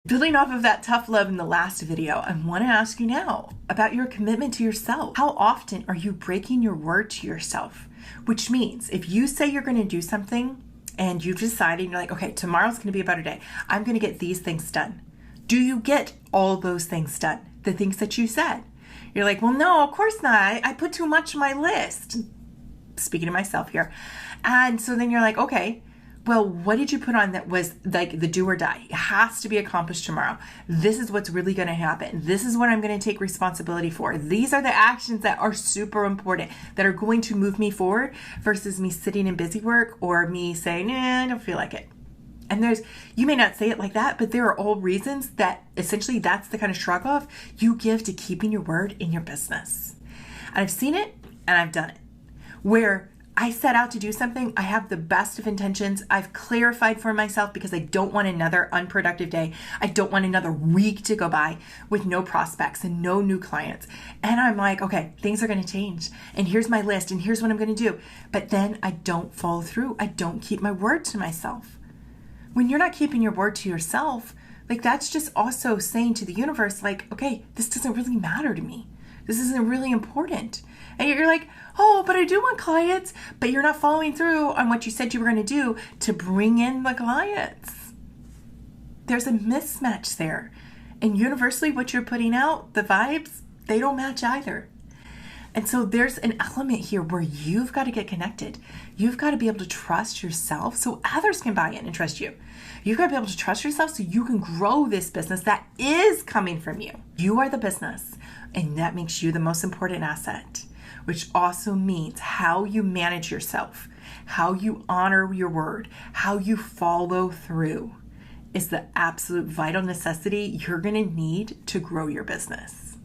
Building off of that tough love in the last video, I want to ask you now about your commitment to yourself. How often are you breaking your word to yourself? Which means if you say you're going to do something and you've decided, you're like, okay, tomorrow's going to be a better day. I'm going to get these things done. Do you get all those things done? The things that you said? You're like, well, no, of course not. I put too much on my list. Speaking to myself here. And so then you're like, okay, well, what did you put on that was like the do or die? It has to be accomplished tomorrow. This is what's really going to happen. This is what I'm going to take responsibility for. These are the actions that are super important, that are going to move me forward versus me sitting in busy work or me saying, nah, I don't feel like it. And you may not say it like that, but there are all reasons that essentially that's the kind of shrug off you give to keeping your word in your business. And I've seen it and I've done it. Where I set out to do something, I have the best of intentions. I've clarified for myself because I don't want another unproductive day. I don't want another week to go by with no prospects and no new clients. And I'm like, okay, things are going to change. And here's my list and here's what I'm going to do. But then I don't follow through. I don't keep my word to myself. When you're not keeping your word to yourself, like that's just also saying to the universe, like, okay, this doesn't really matter to me. This isn't really important. And you're like, oh, but I do want clients, but you're not following through on what you said you were going to do to bring in the clients. There's a mismatch there. And universally, what you're putting out, the vibes, they don't match either. And so there's an element here where you've got to get connected. You've got to be able to trust yourself so others can buy in and trust you. You've got to be able to trust yourself so you can grow this business that is coming from you. You are the business, and that makes you the most important asset, which also means how you manage yourself, how you honor your word, how you follow through is the absolute vital necessity you're going to need to grow your business.